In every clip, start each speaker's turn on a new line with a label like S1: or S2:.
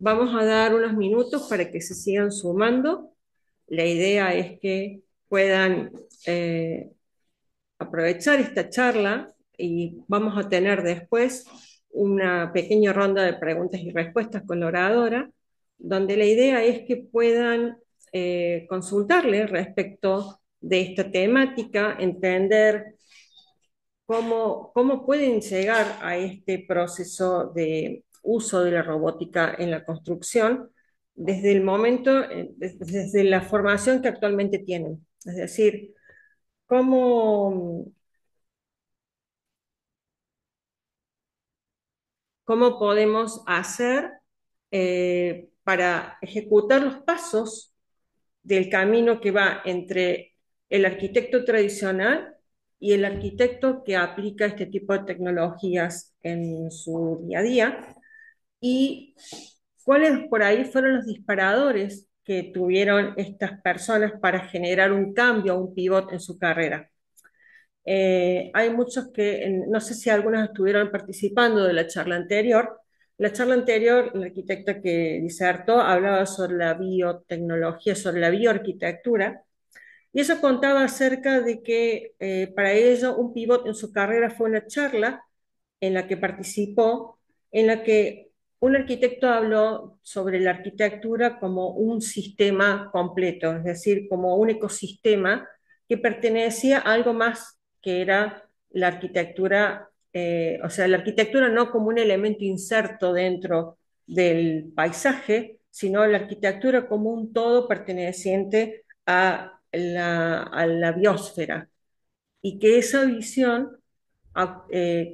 S1: Vamos a dar unos minutos para que se sigan sumando. La idea es que puedan aprovechar esta charla y vamos a tener después una pequeña ronda de preguntas y respuestas con la oradora, donde la idea es que puedan consultarle respecto de esta temática, entender cómo pueden llegar a este proceso de uso de la robótica en la construcción desde el momento, desde la formación que actualmente tienen. Es decir, cómo, cómo podemos hacer para ejecutar los pasos del camino que va entre el arquitecto tradicional y el arquitecto que aplica este tipo de tecnologías en su día a día y cuáles por ahí fueron los disparadores que tuvieron estas personas para generar un cambio, un pivot en su carrera. Hay muchos que, no sé si algunos estuvieron participando de la charla anterior. La charla anterior, la arquitecta que disertó hablaba sobre la biotecnología, sobre la bioarquitectura, y eso contaba acerca de que para ello un pivot en su carrera fue una charla en la que participó, en la que un arquitecto habló sobre la arquitectura como un sistema completo, es decir, como un ecosistema que pertenecía a algo más que era la arquitectura, o sea, la arquitectura no como un elemento inserto dentro del paisaje, sino la arquitectura como un todo perteneciente a la biosfera, y que esa visión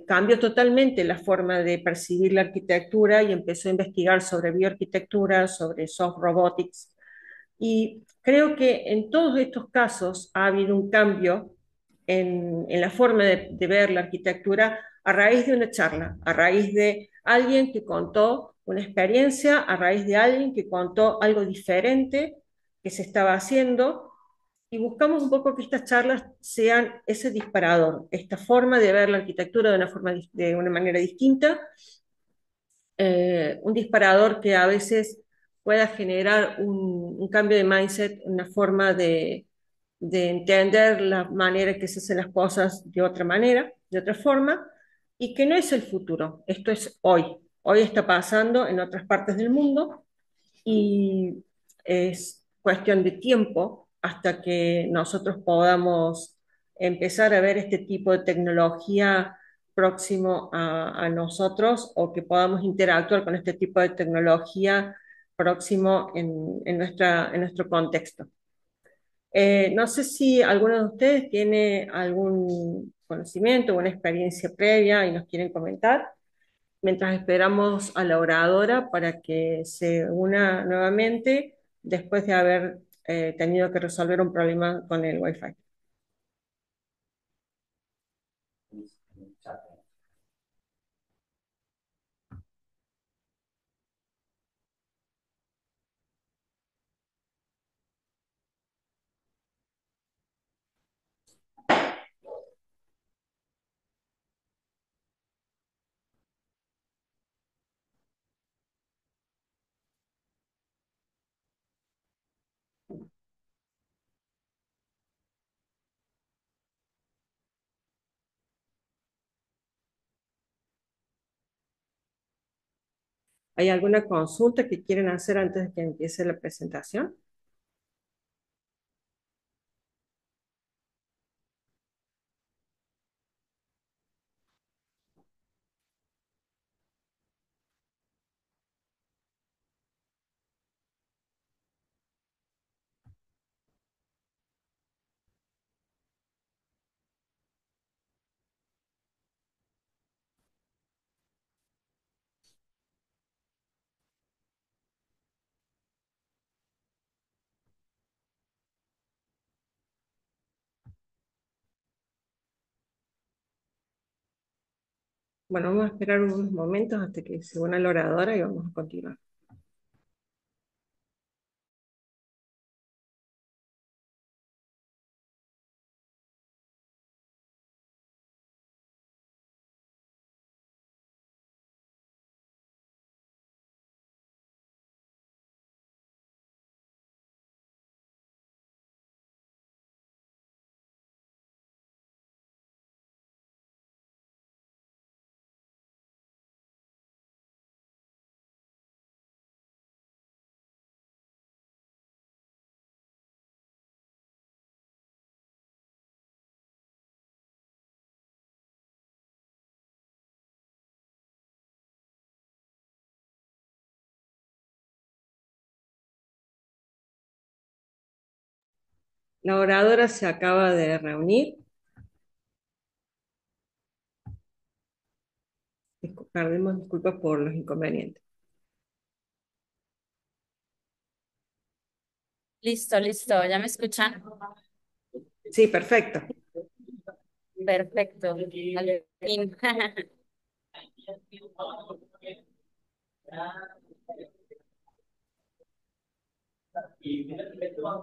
S1: cambió totalmente la forma de percibir la arquitectura y empezó a investigar sobre bioarquitectura, sobre soft robotics. Y creo que en todos estos casos ha habido un cambio en la forma de ver la arquitectura a raíz de una charla, a raíz de alguien que contó una experiencia, a raíz de alguien que contó algo diferente que se estaba haciendo, y buscamos un poco que estas charlas sean ese disparador, esta forma de ver la arquitectura de una manera distinta, un disparador que a veces pueda generar un cambio de mindset, una forma de entender la manera que se hacen las cosas de otra manera, de otra forma, y que no es el futuro, esto es hoy. Hoy está pasando en otras partes del mundo y es cuestión de tiempo hasta que nosotros podamos empezar a ver este tipo de tecnología próximo a nosotros, o que podamos interactuar con este tipo de tecnología próximo en nuestro contexto. No sé si alguno de ustedes tiene algún conocimiento o una experiencia previa y nos quieren comentar, mientras esperamos a la oradora para que se una nuevamente después de haber tenido que resolver un problema con el Wi-Fi. ¿Hay alguna consulta que quieren hacer antes de que empiece la presentación? Bueno, vamos a esperar unos momentos hasta que se una la oradora y vamos a continuar. La oradora se acaba de reunir. Perdemos disculpas por los inconvenientes.
S2: Listo, listo. ¿Ya me escuchan?
S1: Sí, perfecto.
S2: Perfecto. Al fin.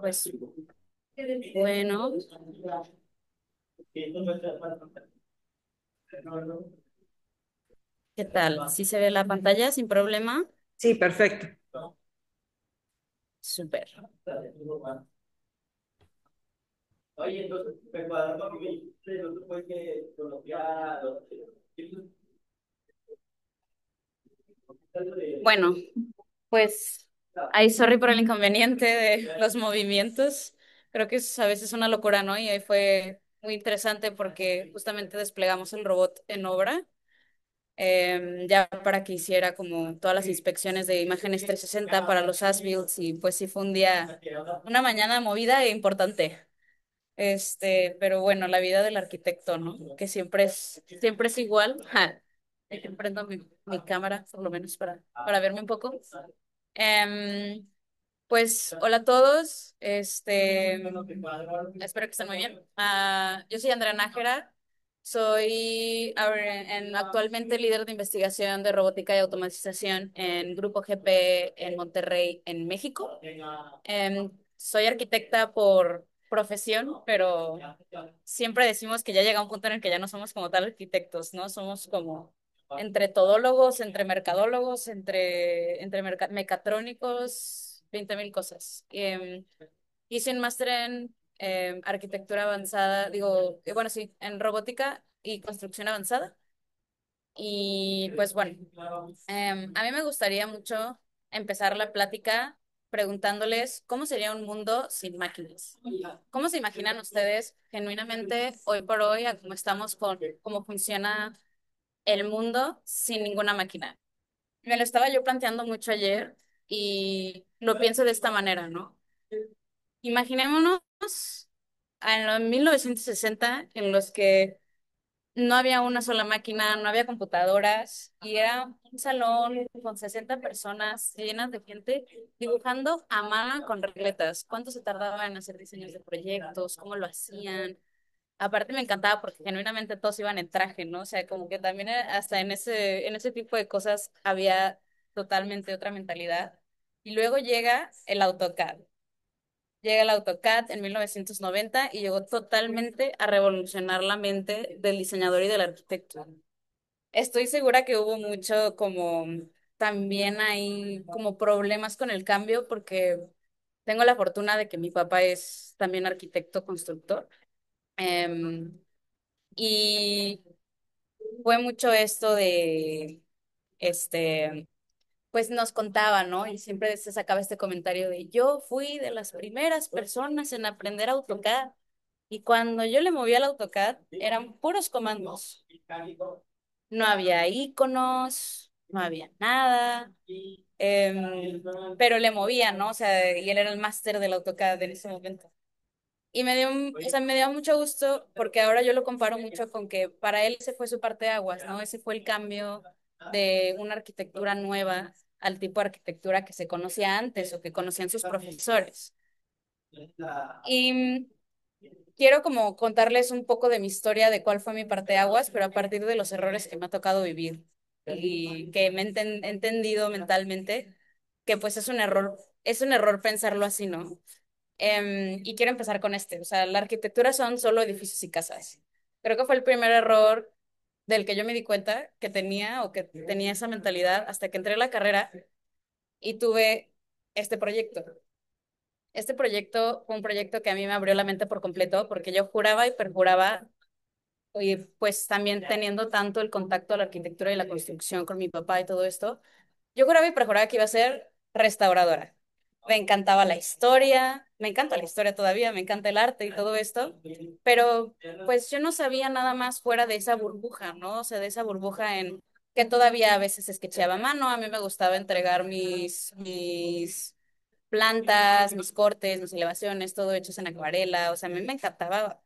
S2: Pues bueno, ¿qué tal? ¿Sí se ve la pantalla sin problema?
S1: Sí, perfecto.
S2: Súper. Bueno, pues ahí sorry por el inconveniente de los movimientos. Creo que es a veces una locura, ¿no? Y ahí fue muy interesante porque justamente desplegamos el robot en obra, ya para que hiciera como todas las inspecciones de imágenes 360 para los as-builds y pues sí fue un día, una mañana movida e importante. Pero bueno, la vida del arquitecto, ¿no? Que siempre es igual. Ja. Deje prendo mi cámara, por lo menos para verme un poco. Em, pues hola a todos. Espero que estén muy bien. Yo soy Andrea Nájera. Soy actualmente líder de investigación de robótica y automatización en Grupo GP en Monterrey, en México. Soy arquitecta por profesión, pero siempre decimos que ya llega un punto en el que ya no somos como tal arquitectos, ¿no? Somos como entre todólogos, entre mercadólogos, mecatrónicos, 20,000 cosas. Hice un máster en arquitectura avanzada, digo, bueno, sí, en robótica y construcción avanzada. Y pues bueno, a mí me gustaría mucho empezar la plática preguntándoles cómo sería un mundo sin máquinas. ¿Cómo se imaginan ustedes genuinamente hoy por hoy a cómo estamos con cómo funciona el mundo sin ninguna máquina? Me lo estaba yo planteando mucho ayer y lo pienso de esta manera, ¿no? Imaginémonos en los 1960 en los que no había una sola máquina, no había computadoras y era un salón con 60 personas llenas de gente dibujando a mano con regletas. ¿Cuánto se tardaba en hacer diseños de proyectos? ¿Cómo lo hacían? Aparte me encantaba porque genuinamente todos iban en traje, ¿no? O sea, como que también hasta en ese tipo de cosas había totalmente otra mentalidad. Y luego llega el AutoCAD. Llega el AutoCAD en 1990 y llegó totalmente a revolucionar la mente del diseñador y del arquitecto. Estoy segura que hubo mucho como también hay como problemas con el cambio porque tengo la fortuna de que mi papá es también arquitecto constructor. Em, y fue mucho esto de, este, pues nos contaba, ¿no? Y siempre se sacaba este comentario de yo fui de las primeras personas en aprender AutoCAD. Y cuando yo le movía al AutoCAD, eran puros comandos. No había iconos, no había nada, pero le movía, ¿no? O sea, y él era el máster del AutoCAD en ese momento. Y o sea, me dio mucho gusto porque ahora yo lo comparo mucho con que para él ese fue su parte de aguas, ¿no? Ese fue el cambio de una arquitectura nueva al tipo de arquitectura que se conocía antes o que conocían sus profesores. Y quiero como contarles un poco de mi historia, de cuál fue mi parteaguas, pero a partir de los errores que me ha tocado vivir y que me he entendido mentalmente que pues es un error pensarlo así, ¿no? Y quiero empezar con este, o sea, la arquitectura son solo edificios y casas. Creo que fue el primer error del que yo me di cuenta que tenía o que tenía esa mentalidad hasta que entré a la carrera y tuve este proyecto. Este proyecto fue un proyecto que a mí me abrió la mente por completo porque yo juraba y perjuraba, y pues también teniendo tanto el contacto a la arquitectura y la construcción con mi papá y todo esto, yo juraba y perjuraba que iba a ser restauradora. Me encantaba la historia, me encanta la historia todavía, me encanta el arte y todo esto, pero pues yo no sabía nada más fuera de esa burbuja, ¿no? O sea, de esa burbuja en que todavía a veces esquecheaba a mano, a mí me gustaba entregar mis plantas, mis cortes, mis elevaciones, todo hechos en acuarela. O sea, a mí me encantaba,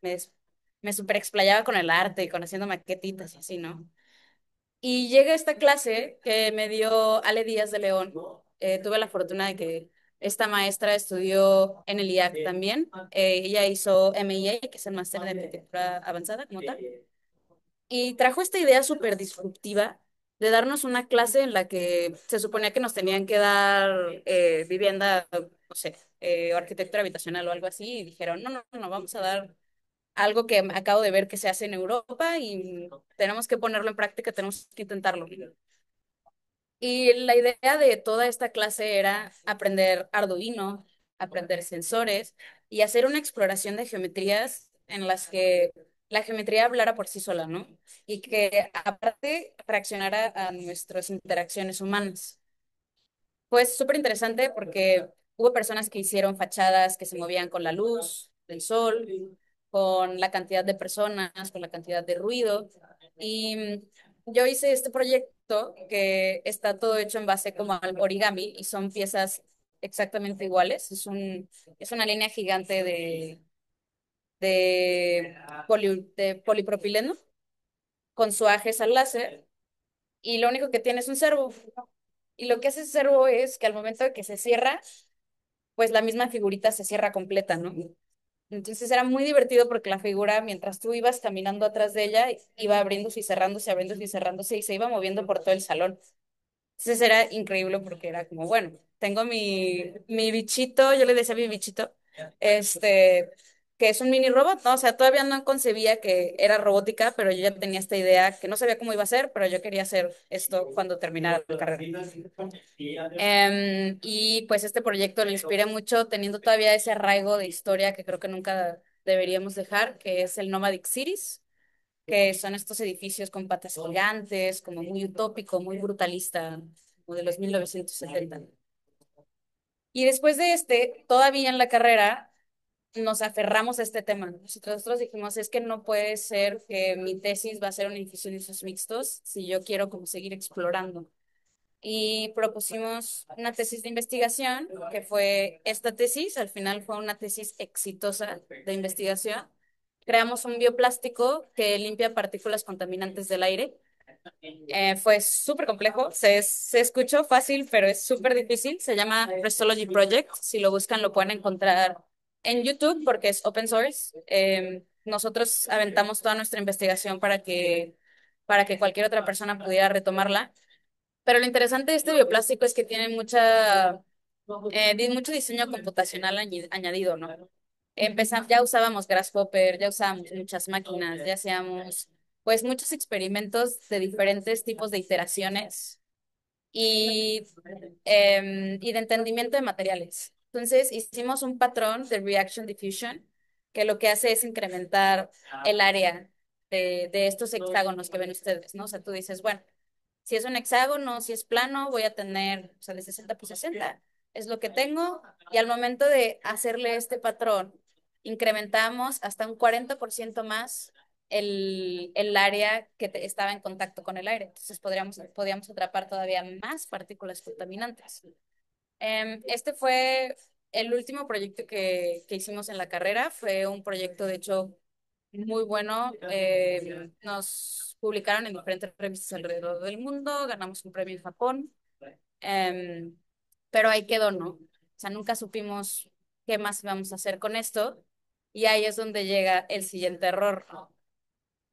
S2: me super explayaba con el arte y con haciendo maquetitas y así, ¿no? Y llega esta clase que me dio Ale Díaz de León. Tuve la fortuna de que esta maestra estudió en el IAC también. Ella hizo MIA, que es el máster de arquitectura avanzada como tal. Y trajo esta idea súper disruptiva de darnos una clase en la que se suponía que nos tenían que dar vivienda, no sé, o arquitectura habitacional o algo así. Y dijeron, no, no, no, vamos a dar algo que acabo de ver que se hace en Europa y tenemos que ponerlo en práctica, tenemos que intentarlo. Y la idea de toda esta clase era aprender Arduino, aprender sensores y hacer una exploración de geometrías en las que la geometría hablara por sí sola, ¿no? Y que aparte reaccionara a nuestras interacciones humanas. Pues súper interesante porque hubo personas que hicieron fachadas que se movían con la luz del sol, con la cantidad de personas, con la cantidad de ruido. Y yo hice este proyecto que está todo hecho en base como al origami y son piezas exactamente iguales. Es una línea gigante de polipropileno con su ajes al láser y lo único que tiene es un servo. Y lo que hace ese servo es que al momento de que se cierra, pues la misma figurita se cierra completa, ¿no? Entonces era muy divertido porque la figura, mientras tú ibas caminando atrás de ella, iba abriéndose y cerrándose y se iba moviendo por todo el salón. Entonces era increíble porque era como, bueno, tengo mi bichito, yo le decía mi bichito, este, que es un mini robot, ¿no? O sea, todavía no concebía que era robótica, pero yo ya tenía esta idea que no sabía cómo iba a ser, pero yo quería hacer esto cuando terminara la carrera. Y pues este proyecto lo inspiré mucho teniendo todavía ese arraigo de historia que creo que nunca deberíamos dejar, que es el Nomadic Cities, que son estos edificios con patas gigantes, como muy utópico, muy brutalista, como de los 1970. Y después de este, todavía en la carrera, nos aferramos a este tema. Nosotros dijimos, es que no puede ser que mi tesis va a ser un edificio de usos mixtos si yo quiero como seguir explorando. Y propusimos una tesis de investigación, que fue esta tesis, al final fue una tesis exitosa de investigación. Creamos un bioplástico que limpia partículas contaminantes del aire. Fue súper complejo, se escuchó fácil, pero es súper difícil. Se llama Restology Project. Si lo buscan, lo pueden encontrar en YouTube porque es open source. Nosotros aventamos toda nuestra investigación para que cualquier otra persona pudiera retomarla. Pero lo interesante de este bioplástico es que tiene mucho diseño computacional añadido, ¿no? Ya usábamos Grasshopper, ya usábamos muchas máquinas, ya hacíamos pues muchos experimentos de diferentes tipos de iteraciones y, y de entendimiento de materiales. Entonces hicimos un patrón de Reaction Diffusion que lo que hace es incrementar el área de estos hexágonos que ven ustedes, ¿no? O sea, tú dices, bueno, si es un hexágono, si es plano, voy a tener, o sea, de 60 por 60 es lo que tengo. Y al momento de hacerle este patrón, incrementamos hasta un 40% más el área que estaba en contacto con el aire. Entonces podríamos atrapar todavía más partículas contaminantes. Este fue el último proyecto que hicimos en la carrera. Fue un proyecto, de hecho, muy bueno. Nos publicaron en diferentes revistas alrededor del mundo, ganamos un premio en Japón, em, pero ahí quedó, ¿no? O sea, nunca supimos qué más íbamos a hacer con esto y ahí es donde llega el siguiente error, ¿no?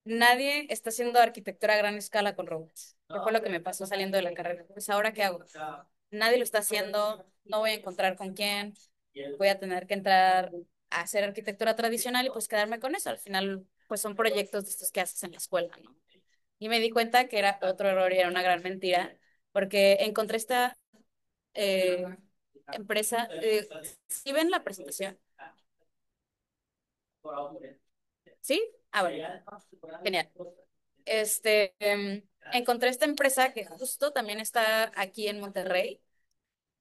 S2: Nadie está haciendo arquitectura a gran escala con robots, que fue lo que me pasó saliendo de la carrera. Pues ahora, ¿qué hago? Nadie lo está haciendo, no voy a encontrar con quién, voy a tener que entrar a hacer arquitectura tradicional y pues quedarme con eso. Al final, pues son proyectos de estos que haces en la escuela, ¿no? Y me di cuenta que era otro error y era una gran mentira, porque encontré esta eh, empresa. ¿Sí ven la presentación? ¿Sí? Ah, bueno, genial. Encontré esta empresa que justo también está aquí en Monterrey.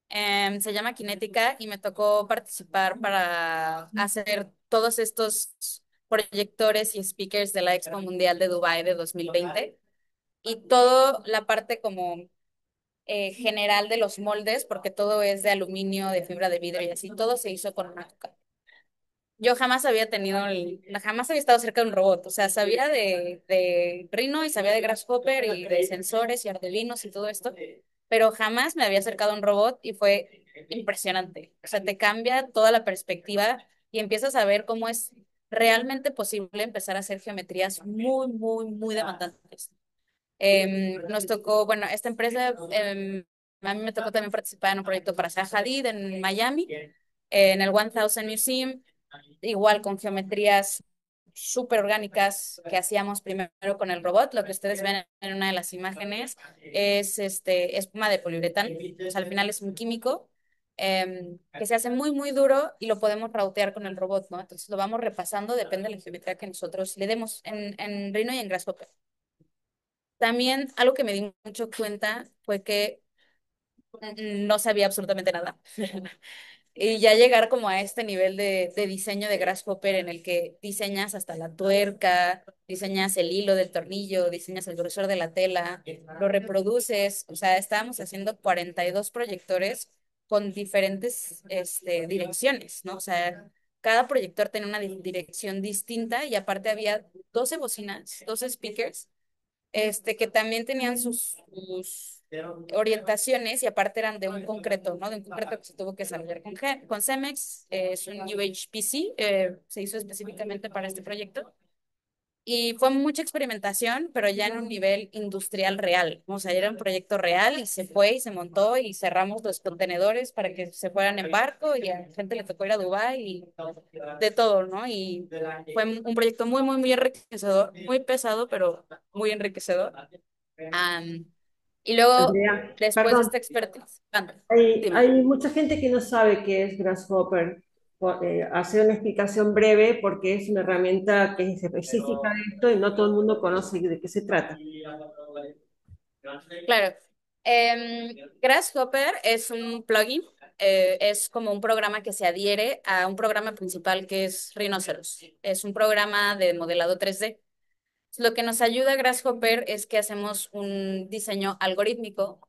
S2: Se llama Kinética y me tocó participar para hacer todos estos proyectores y speakers de la Expo Mundial de Dubái de 2020 y toda la parte como general de los moldes, porque todo es de aluminio, de fibra de vidrio y así, todo se hizo con una tuca. Yo jamás había tenido jamás había estado cerca de un robot, o sea, sabía de Rhino y sabía de Grasshopper y de sensores y Arduinos y todo esto, pero jamás me había acercado a un robot y fue impresionante. O sea, te cambia toda la perspectiva y empiezas a ver cómo es realmente posible empezar a hacer geometrías muy, muy, muy demandantes. Nos tocó, bueno, esta empresa, a mí me tocó también participar en un proyecto para Zaha Hadid en Miami, en el 1000 Museum, igual con geometrías súper orgánicas que hacíamos primero con el robot. Lo que ustedes ven en una de las imágenes es espuma de poliuretano. O sea, al final es un químico que se hace muy, muy duro y lo podemos rautear con el robot, ¿no? Entonces lo vamos repasando, depende de la geometría que nosotros le demos en Rhino y en Grasshopper. También algo que me di mucho cuenta fue que no sabía absolutamente nada. Y ya llegar como a este nivel de diseño de Grasshopper en el que diseñas hasta la tuerca, diseñas el hilo del tornillo, diseñas el grosor de la tela, lo reproduces. O sea, estábamos haciendo 42 proyectores con diferentes direcciones, ¿no? O sea, cada proyector tenía una dirección distinta y aparte había 12 bocinas, 12 speakers que también tenían sus orientaciones y aparte eran de un concreto, ¿no? De un concreto que se tuvo que desarrollar con Cemex, es un UHPC, se hizo específicamente para este proyecto. Y fue mucha experimentación, pero ya en un nivel industrial real. O sea, era un proyecto real y se fue y se montó y cerramos los contenedores para que se fueran en barco y a la gente le tocó ir a Dubái y de todo, ¿no? Y fue un proyecto muy, muy, muy enriquecedor, muy pesado, pero muy enriquecedor. Am, y luego,
S1: Andrea,
S2: después de
S1: perdón,
S2: esta expertise,
S1: hay
S2: dime.
S1: mucha gente que no sabe qué es Grasshopper. Hacer una explicación breve porque es una herramienta que es específica de esto y no todo el mundo conoce de qué se trata.
S2: Claro. Grasshopper es un plugin, es como un programa que se adhiere a un programa principal que es Rhinoceros. Es un programa de modelado 3D. Lo que nos ayuda Grasshopper es que hacemos un diseño algorítmico,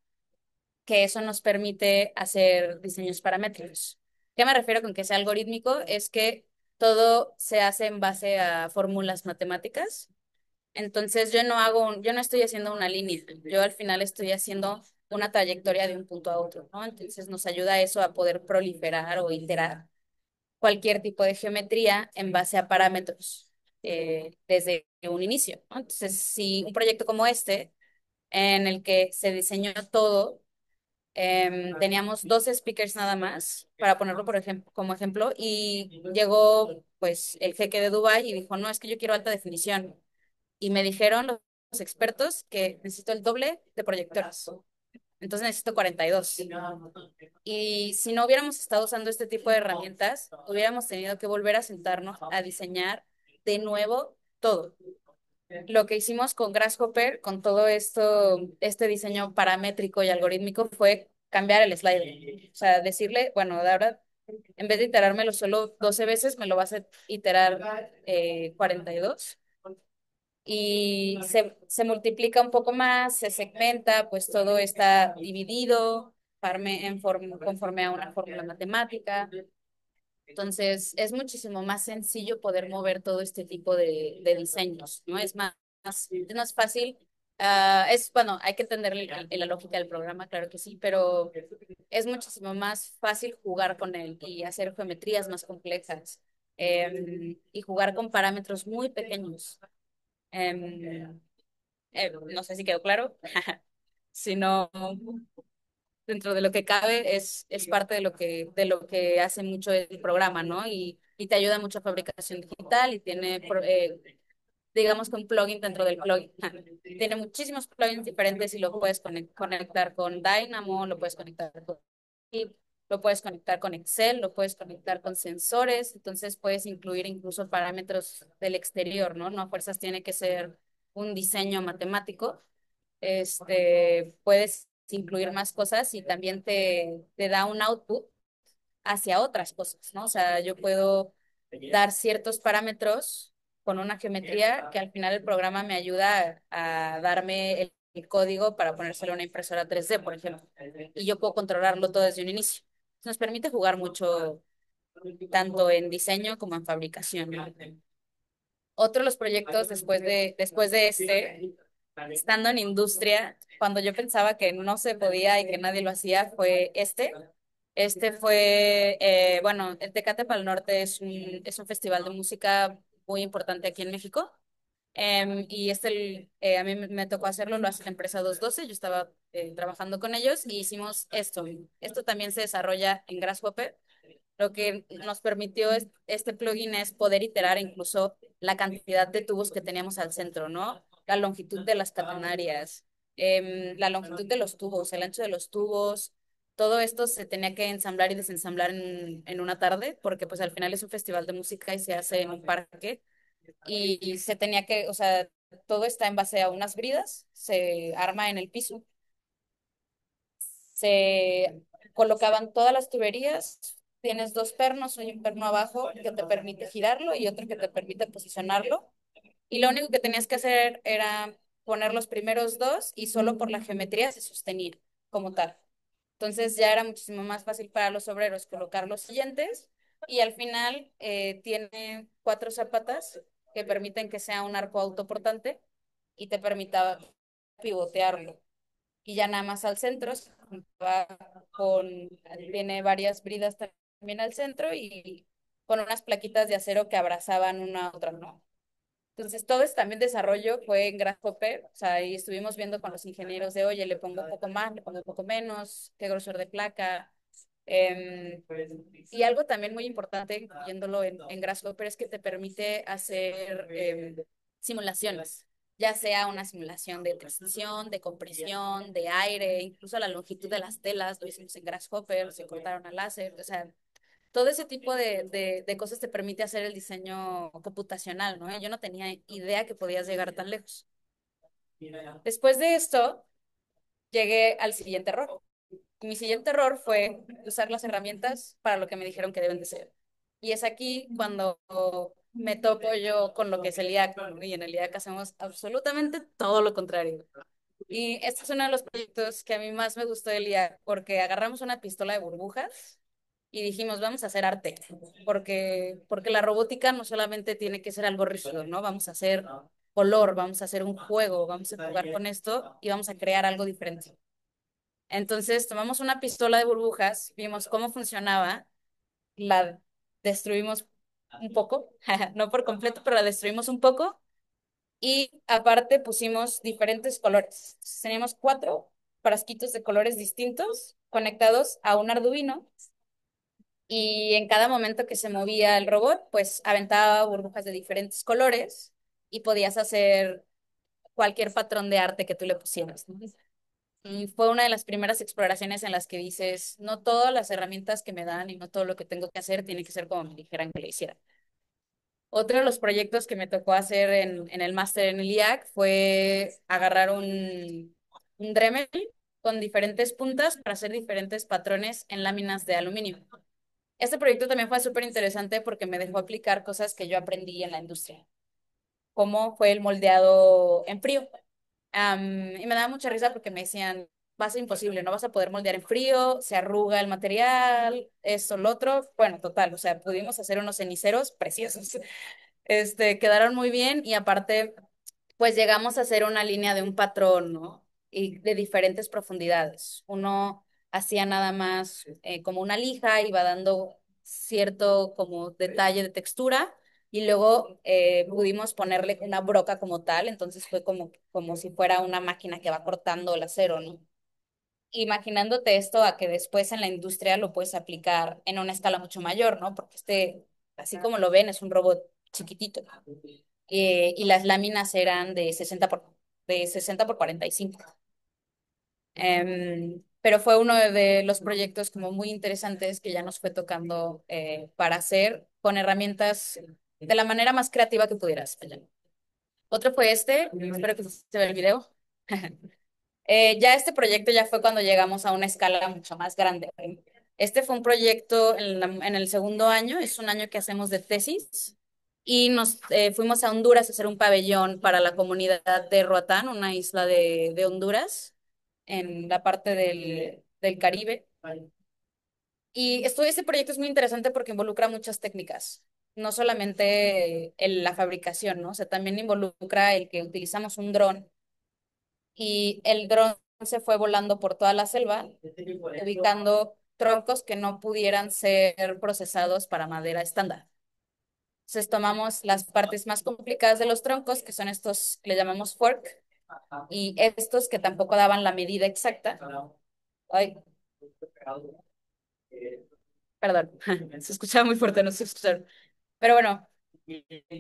S2: que eso nos permite hacer diseños paramétricos. ¿Qué me refiero con que sea algorítmico? Es que todo se hace en base a fórmulas matemáticas. Entonces yo no estoy haciendo una línea, yo al final estoy haciendo una trayectoria de un punto a otro, ¿no? Entonces nos ayuda eso a poder proliferar o iterar cualquier tipo de geometría en base a parámetros desde un inicio, ¿no? Entonces, si un proyecto como este, en el que se diseñó todo, teníamos 12 speakers nada más, para ponerlo por ejemplo, como ejemplo, y llegó pues el jeque de Dubái y dijo, no, es que yo quiero alta definición y me dijeron los expertos que necesito el doble de proyectores. Entonces necesito 42. Y si no hubiéramos estado usando este tipo de herramientas, hubiéramos tenido que volver a sentarnos a diseñar de nuevo todo. Lo que hicimos con Grasshopper, con todo esto, este diseño paramétrico y algorítmico, fue cambiar el slider. O sea, decirle, bueno, de ahora, en vez de iterármelo solo 12 veces, me lo vas a iterar 42 y se multiplica un poco más, se segmenta, pues todo está dividido conforme a una fórmula matemática. Entonces, es muchísimo más sencillo poder mover todo este tipo de diseños, ¿no? Es más fácil. Bueno, hay que entender la lógica del programa, claro que sí, pero es muchísimo más fácil jugar con él y hacer geometrías más complejas y jugar con parámetros muy pequeños. Em, no sé si quedó claro. Si no, dentro de lo que cabe es parte de lo que hace mucho el programa, ¿no? Y te ayuda mucho a fabricación digital y tiene, digamos que un plugin dentro del plugin. Tiene muchísimos plugins diferentes y lo puedes conectar con Dynamo, lo puedes conectar con Keep, lo puedes conectar con Excel, lo puedes conectar con sensores, entonces puedes incluir incluso parámetros del exterior, ¿no? No a fuerzas tiene que ser un diseño matemático, puedes incluir más cosas y también te da un output hacia otras cosas, ¿no? O sea, yo puedo dar ciertos parámetros con una geometría que al final el programa me ayuda a darme el el código para ponérselo a una impresora 3D, por ejemplo. Y yo puedo controlarlo todo desde un inicio. Nos permite jugar mucho, tanto en diseño como en fabricación, ¿no? Otro de los proyectos después de este, estando en industria, cuando yo pensaba que no se podía y que nadie lo hacía, fue este. Este fue, bueno, el Tecate Pal Norte es un festival de música muy importante aquí en México. Y a mí me tocó hacerlo, lo hace la empresa 212. Yo estaba trabajando con ellos y hicimos esto. Esto también se desarrolla en Grasshopper. Lo que nos permitió este plugin es poder iterar incluso la cantidad de tubos que teníamos al centro, ¿no? La longitud de las catenarias, la longitud de los tubos, el ancho de los tubos. Todo esto se tenía que ensamblar y desensamblar en una tarde, porque pues al final es un festival de música y se hace en un parque. Y se tenía que, o sea, todo está en base a unas bridas, se arma en el piso, se colocaban todas las tuberías, tienes dos pernos, hay un perno abajo que te permite girarlo y otro que te permite posicionarlo. Y lo único que tenías que hacer era poner los primeros dos y solo por la geometría se sostenía como tal. Entonces ya era muchísimo más fácil para los obreros colocar los siguientes y al final tiene cuatro zapatas que permiten que sea un arco autoportante y te permita pivotearlo. Y ya nada más al centro se juntaba tiene varias bridas también al centro y con unas plaquitas de acero que abrazaban una a otra, ¿no? Entonces, todo este también desarrollo fue en Grasshopper, o sea, ahí estuvimos viendo con los ingenieros de, oye, le pongo un poco más, le pongo un poco menos, qué grosor de placa. Em, y algo también muy importante, incluyéndolo en Grasshopper, es que te permite hacer simulaciones, ya sea una simulación de tensión, de compresión, de aire, incluso la longitud de las telas, lo hicimos en Grasshopper, se cortaron a láser, o sea, todo ese tipo de cosas te permite hacer el diseño computacional, ¿no? Yo no tenía idea que podías llegar tan lejos. Después de esto, llegué al siguiente error. Mi siguiente error fue usar las herramientas para lo que me dijeron que deben de ser. Y es aquí cuando me topo yo con lo que es el IAC, ¿no? Y en el IAC hacemos absolutamente todo lo contrario. Y este es uno de los proyectos que a mí más me gustó del IAC, porque agarramos una pistola de burbujas y dijimos, vamos a hacer arte, porque la robótica no solamente tiene que ser algo rígido, ¿no? Vamos a hacer color, vamos a hacer un juego, vamos a jugar con esto y vamos a crear algo diferente. Entonces tomamos una pistola de burbujas, vimos cómo funcionaba, la destruimos un poco, no por completo, pero la destruimos un poco y aparte pusimos diferentes colores. Teníamos cuatro frasquitos de colores distintos conectados a un Arduino y en cada momento que se movía el robot, pues aventaba burbujas de diferentes colores y podías hacer cualquier patrón de arte que tú le pusieras, ¿no? Y fue una de las primeras exploraciones en las que dices, no todas las herramientas que me dan y no todo lo que tengo que hacer tiene que ser como me dijeran que lo hiciera. Otro de los proyectos que me tocó hacer en el máster en el IAC fue agarrar un Dremel con diferentes puntas para hacer diferentes patrones en láminas de aluminio. Este proyecto también fue súper interesante porque me dejó aplicar cosas que yo aprendí en la industria, como fue el moldeado en frío. Y me daba mucha risa porque me decían, va a ser imposible, no vas a poder moldear en frío, se arruga el material, esto, lo otro. Bueno, total, o sea, pudimos hacer unos ceniceros preciosos. Quedaron muy bien y aparte pues llegamos a hacer una línea de un patrón, ¿no? Y de diferentes profundidades. Uno hacía nada más como una lija, iba dando cierto como detalle de textura y luego pudimos ponerle una broca como tal, entonces fue como si fuera una máquina que va cortando el acero, ¿no? Imaginándote esto a que después en la industria lo puedes aplicar en una escala mucho mayor, ¿no? Porque así como lo ven, es un robot chiquitito y las láminas eran de 60 por 45. Pero fue uno de los proyectos como muy interesantes que ya nos fue tocando para hacer con herramientas de la manera más creativa que pudieras. Otro fue espero que se vea el video. Ya este proyecto ya fue cuando llegamos a una escala mucho más grande. Este fue un proyecto en el segundo año, es un año que hacemos de tesis y nos fuimos a Honduras a hacer un pabellón para la comunidad de Roatán, una isla de Honduras, en la parte del Caribe. Y este proyecto es muy interesante porque involucra muchas técnicas, no solamente la fabricación, ¿no? O sea, también involucra el que utilizamos un dron y el dron se fue volando por toda la selva, ubicando troncos que no pudieran ser procesados para madera estándar. Entonces tomamos las partes más complicadas de los troncos, que son estos que le llamamos fork, y estos que tampoco daban la medida exacta. Ay, perdón, se escuchaba muy fuerte, no se escucharon. Pero bueno,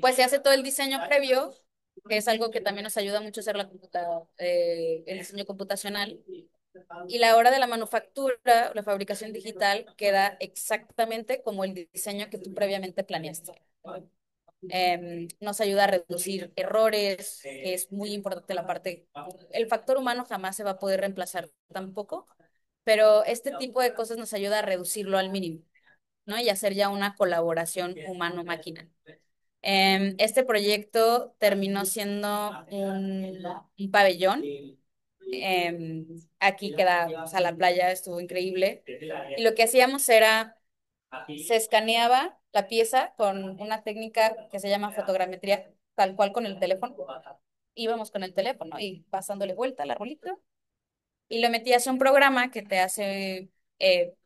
S2: pues se hace todo el diseño previo, que es algo que también nos ayuda mucho a hacer el diseño computacional. Y la hora de la manufactura, la fabricación digital, queda exactamente como el diseño que tú previamente planeaste. Nos ayuda a reducir errores, que es muy importante la parte. El factor humano jamás se va a poder reemplazar tampoco, pero este tipo de cosas nos ayuda a reducirlo al mínimo, ¿no? Y hacer ya una colaboración humano-máquina. Este proyecto terminó siendo un pabellón. Aquí queda, o sea, la playa estuvo increíble. Y lo que hacíamos era, se escaneaba la pieza con una técnica que se llama fotogrametría, tal cual con el teléfono. Íbamos con el teléfono y pasándole vuelta al arbolito y lo metías a un programa que te hace,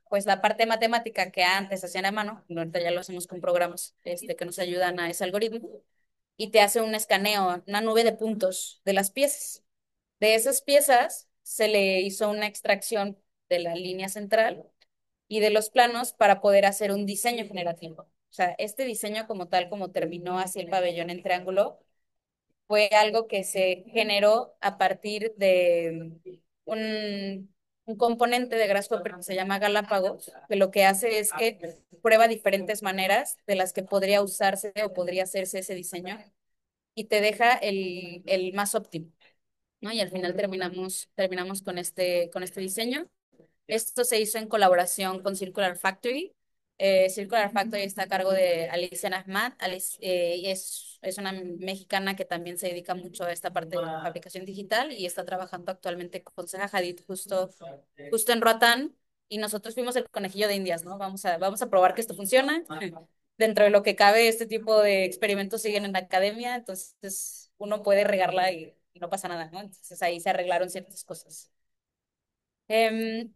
S2: pues, la parte matemática que antes hacían a mano, ahorita ya lo hacemos con programas que nos ayudan a ese algoritmo, y te hace un escaneo, una nube de puntos de las piezas. De esas piezas se le hizo una extracción de la línea central y de los planos para poder hacer un diseño generativo. O sea, este diseño como tal, como terminó así el pabellón en triángulo, fue algo que se generó a partir de un componente de Grasshopper que se llama Galápagos, que lo que hace es que prueba diferentes maneras de las que podría usarse o podría hacerse ese diseño y te deja el más óptimo, ¿no? Y al final terminamos con este diseño. Esto se hizo en colaboración con Circular Factory. Circular Factory está a cargo de Alicia Ahmad. Alice, y es una mexicana que también se dedica mucho a esta parte de la fabricación digital y está trabajando actualmente con Zaha Hadid justo en Roatán. Y nosotros fuimos el conejillo de Indias, ¿no? Vamos a probar que esto funciona. Dentro de lo que cabe, este tipo de experimentos siguen en la academia, entonces uno puede regarla y no pasa nada, ¿no? Entonces ahí se arreglaron ciertas cosas. Em,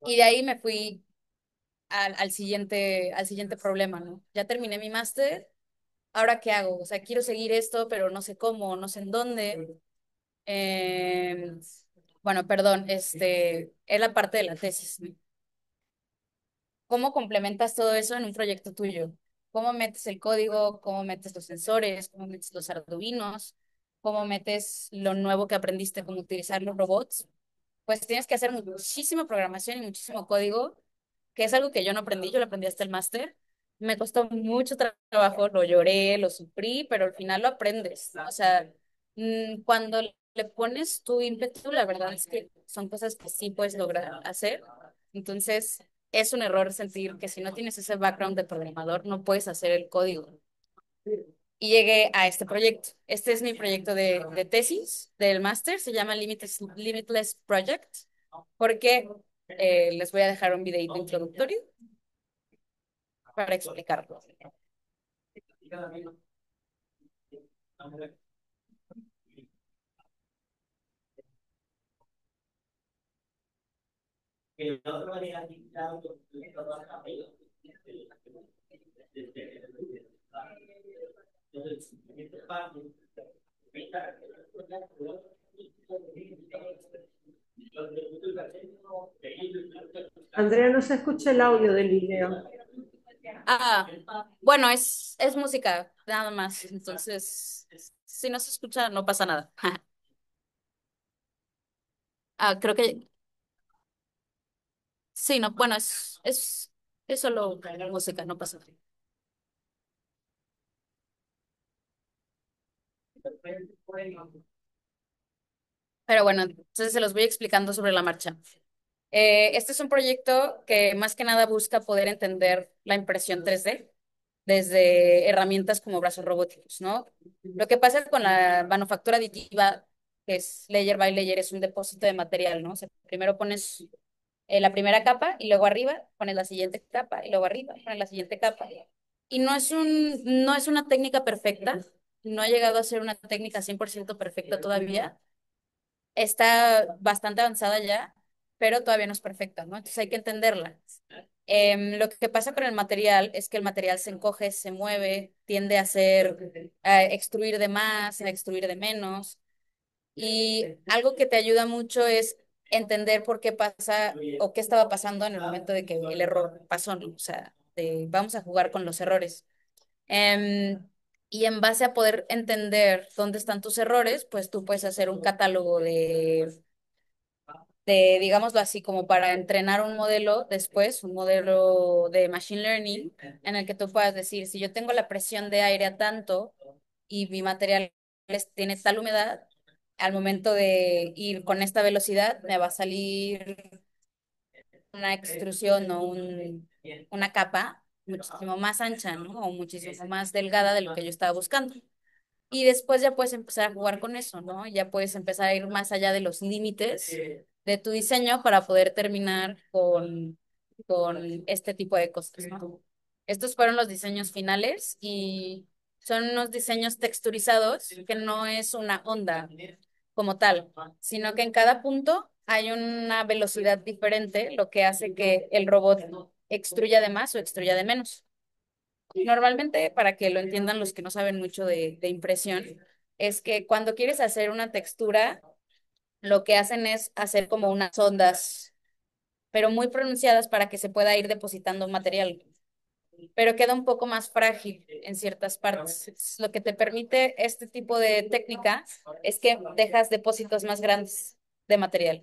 S2: y de ahí me fui al siguiente problema, ¿no? Ya terminé mi máster, ¿ahora qué hago? O sea, quiero seguir esto, pero no sé cómo, no sé en dónde. Eh, bueno, perdón, es la parte de la tesis, ¿no? ¿Cómo complementas todo eso en un proyecto tuyo? ¿Cómo metes el código? ¿Cómo metes los sensores? ¿Cómo metes los arduinos? ¿Cómo metes lo nuevo que aprendiste, cómo utilizar los robots? Pues tienes que hacer muchísima programación y muchísimo código, que es algo que yo no aprendí, yo lo aprendí hasta el máster. Me costó mucho trabajo, lo lloré, lo sufrí, pero al final lo aprendes, ¿no? O sea, cuando le pones tu ímpetu, la verdad es que son cosas que sí puedes lograr hacer. Entonces, es un error sentir que si no tienes ese background de programador, no puedes hacer el código. Y llegué a este proyecto. Este es mi proyecto de tesis del máster, se llama Limitless Project, porque les voy a dejar un videito introductorio para explicarlo.
S1: Andrea, no se escucha el audio del video.
S2: Ah, bueno, es música, nada más. Entonces, si no se escucha, no pasa nada. Creo que sí, no, bueno, es solo música, no pasa nada. Pero bueno, entonces se los voy explicando sobre la marcha. Este es un proyecto que más que nada busca poder entender la impresión 3D desde herramientas como brazos robóticos, ¿no? Lo que pasa con la manufactura aditiva, que es layer by layer, es un depósito de material, ¿no? O sea, primero pones la primera capa y luego arriba pones la siguiente capa y luego arriba pones la siguiente capa. Y no es una técnica perfecta, no ha llegado a ser una técnica 100% perfecta todavía. Está bastante avanzada ya, pero todavía no es perfecta, ¿no? Entonces hay que entenderla. Lo que pasa con el material es que el material se encoge, se mueve, tiende a extruir de más, a extruir de menos. Y algo que te ayuda mucho es entender por qué pasa o qué estaba pasando en el momento de que el error pasó, ¿no? O sea, vamos a jugar con los errores. Em, y en base a poder entender dónde están tus errores, pues tú puedes hacer un catálogo digámoslo así, como para entrenar un modelo después, un modelo de machine learning, en el que tú puedas decir, si yo tengo la presión de aire a tanto y mi material tiene tal humedad, al momento de ir con esta velocidad, me va a salir una extrusión o una capa muchísimo más ancha, ¿no? O muchísimo más delgada de lo que yo estaba buscando. Y después ya puedes empezar a jugar con eso, ¿no? Ya puedes empezar a ir más allá de los límites de tu diseño para poder terminar con este tipo de cosas, ¿no? Estos fueron los diseños finales y son unos diseños texturizados que no es una onda como tal, sino que en cada punto hay una velocidad diferente, lo que hace que el robot extruya de más o extruya de menos. Normalmente, para que lo entiendan los que no saben mucho de impresión, es que cuando quieres hacer una textura, lo que hacen es hacer como unas ondas, pero muy pronunciadas para que se pueda ir depositando material, pero queda un poco más frágil en ciertas partes. Lo que te permite este tipo de técnica es que dejas depósitos más grandes de material.